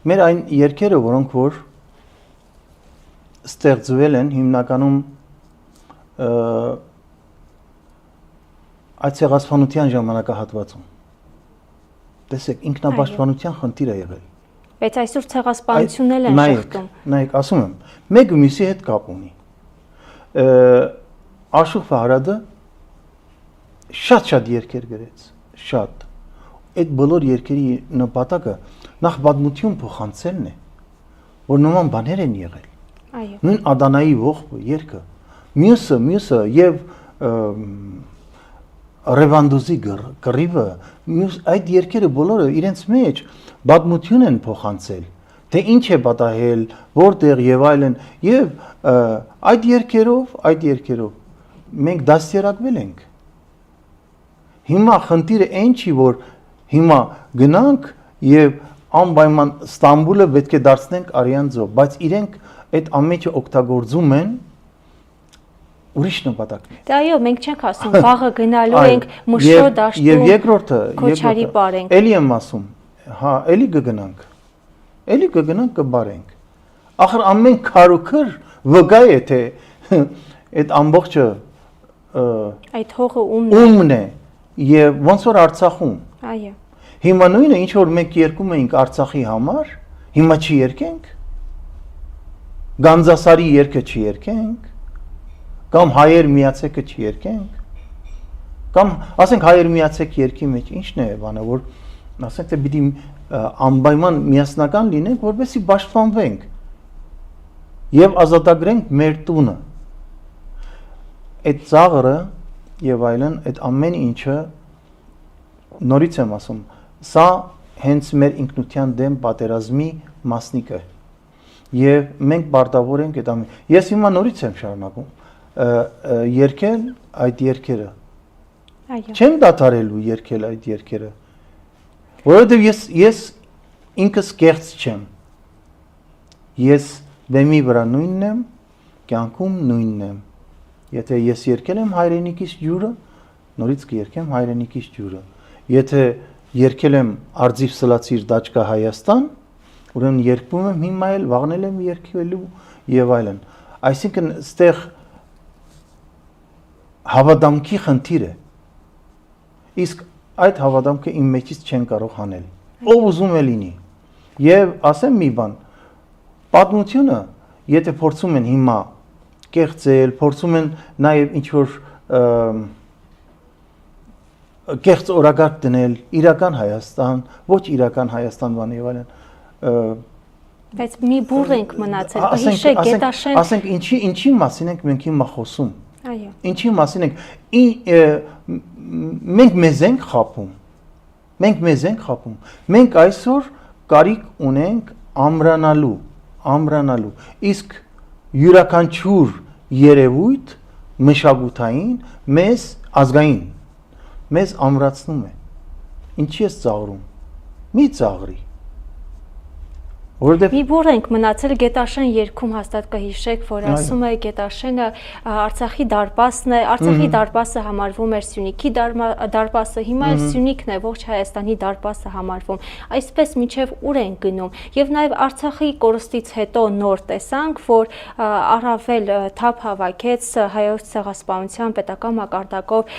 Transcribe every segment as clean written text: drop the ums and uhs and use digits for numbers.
Մեր այն երգերը, որոնք որ ստեղծվել են հիմնականում այդ ցեղասպանության ժամանակահատվածում։ Տեսեք, ինքնապաշտպանության խնդիր է եղել։ Բայց այսօր ցեղասպանությունն էլ են շղթում։ Նայեք, ասում եմ, մեկը մյուսի հետ կապ ունի։ Աշոտ Ֆարադը շատ երգեր գրեց, շատ։ Այդ բոլոր երգերի նպատակը նախ պատմություն փոխանցելն է, որ նման բաներ են եղել։ Այո։ Նույն Ադանայի ողբը երգը, մյուսը եւ Ռևանդուզի կռիվը, այդ երգերը բոլորը իրենց մեջ պատմություն են փոխանցել, թե ինչ է պատահել, որտեղ եւ այլն, եւ այդ երգերով մենք դաստիարակվել ենք։ Հիմա խնդիրը այն չի, որ հիմա գնանք եւ անպայման Ստամբուլը պետք է դարձնենք արյան ձով, բայց իրենք այդ ամենը օգտագործում են ուրիշ նպատակներ։ Դե այո, մենք չենք ասում վաղը գնալու ենք Մշո դաշտում։ Եվ երկրորդը, Քոչարի բարենք։ Էլի եմ ասում, հա, էլի կգնանք կբարենք։ Ախր ամեն քարոքր վգա է թե այդ ամբողջը այդ հողը ումն է եւ ոնց որ Արցախում։ Այո։ Հիմա նույնը ինչ որ մենք երկում էինք Արցախի համար, հիմա չի երկենք։ Գանձասարի երգը չի երկենք, կամ հայեր միացեկը չի երկենք, կամ ասենք հայեր միացեք երգի մեջ ինչն է բանը, որ ասենք թե պիտի անպայման միասնական լինենք, որովհետեւ պաշտպանվենք եւ ազատագրենք մեր տունը։ Այդ ծաղրը եւ այլն, այդ ամեն ինչը նորից եմ ասում, սա հենց մեր ինքնության դեմ պատերազմի մասնիկ է։ Եվ մենք պարտավոր ենք այդ ամեն։ Ես հիմա նորից եմ շարունակում երգել այդ երգերը։ Այո։ Չեմ դադարելու երգել այդ երգերը։ Որովհետև ես ինքս կեղծ չեմ։ Ես բեմի վրա նույնն եմ, կյանքում նույնն եմ։ Եթե ես երգել եմ հայրենիքիս ջուրը, նորից կերգեմ հայրենիքիս ջուրը։ Եթե երգել եմ Արձիվ Սլացիր Դաչկա Հայաստան, ուրեմն երգում եմ հիմա էլ, վաղն եմ երգելու եւ այլն։ Այսինքն այստեղ հավատամքի խնդիր է։ Իսկ այդ հավատամքը իմ մեջից չեն կարող հանել։ Ով ուզում է լինի։ Եվ ասեմ մի բան, պատմությունը, եթե փորձում են հիմա կեղծել, փորձում են նաև ինչ որ կեղծ օրակարգ դնել իրական Հայաստան, ոչ իրական Հայաստան բան եւ այլն։ Բայց մի բուռ ենք մնացել, հիշեք Գետաշեն։ Ասենք ինչի մասին ենք մենք հիմա խոսում։ Այո։ Ինչի մասին ենք մենք մեզ ենք խափում։ Մենք այսօր կարիք ունենք ամրանալու։ Իսկ յուրաքանչյուր երևույթ մշակութային մեզ ազգային մեզ ամրացնում է։ Ինչի ես ծաղրում։ Մի ծաղրի։ Մի բուռ ենք մնացել Գետաշեն երգում հաստատ կհիշեք, որ ասում է Գետաշենը Արցախի դարպասն է, Արցախի դարպասը համարվում էր Սյունիքի դարպասը, հիմա էլ Սյունիքն է, ողջ Հայաստանի դարպասը համարվում։ Այսպես մինչև ուր են գնում։ Եվ նաև Արցախի կորստից հետո նոր տեսանք, որ առավել թափ հավաքեց հայոց ցեղասպանության պետական մակարդակով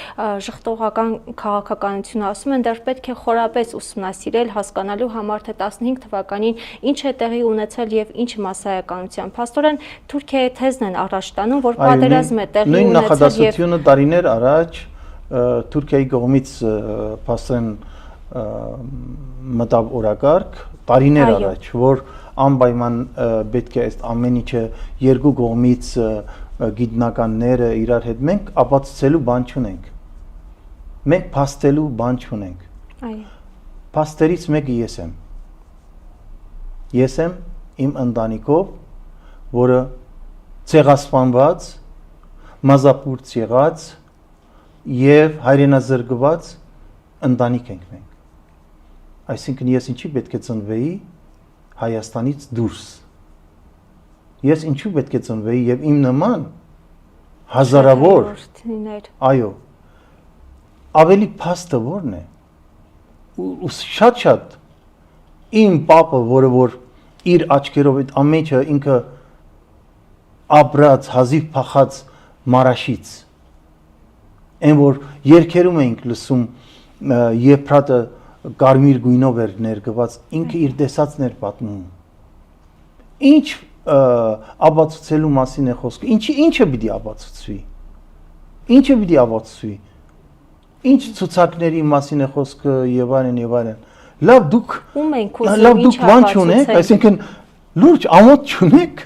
ժխտողական քաղաքականությունը։ Ասում են դեռ պետք է խորապես ուսումնասիրել, հասկանալու համար, թե 15 թվականին ինչ է տեղի ունեցել եւ ինչ մասսայականությամբ։ Փաստորեն Թուրքիայի թեզն են առաջ տանում, որ պատերազմ է տեղի ունեցել եւ նույն նախադասությունը եւ տարիներ առաջ Թուրքիայի կողմից փաստորեն մտավ օրակարգ տարիներ առաջ, որ անպայման պետք է այս ամեն ինչը երկու կողմից գիտնականները իրար հետ մենք ապացուցելու բան չունենք։ Մենք փաստելու բան չունենք։ Այո։ Փաստերից մեկը ես եմ։ Ես եմ իմ ընտանիքով, որը ցեղասպանված, մազապուրց եղած եւ հայրենազրկված ընտանիք ենք մենք։ Այսինքն ես ինչի պետք է ծնվեի Հայաստանից դուրս։ Ես ինչու պետք է ծնվեի եւ իմ նման հազարավոր այո ավելի փաստը որն է ու շատ իմ պապը, որը որ իր աչքերով այդ ամենը ինքը ապրած, հազիվ փախած մարաշից։ Այն որ երկերում էինք լսում Եփրատը կարմիր գույնով էր ներգված, ինքը իր տեսածն էր պատմում։ Ինչ ապացուցելու մասին է խոսքը։ Ինչը պիտի ապացուցվի։ Ինչը պիտի ապացուցվի։ Ինչ ցուցակների մասին է խոսքը եւ այլն եւ այլն։ Լավ դուք ում ենք ուզում լավ դուք բան չունեք, այսինքն լուրջ ամոթ չունեք,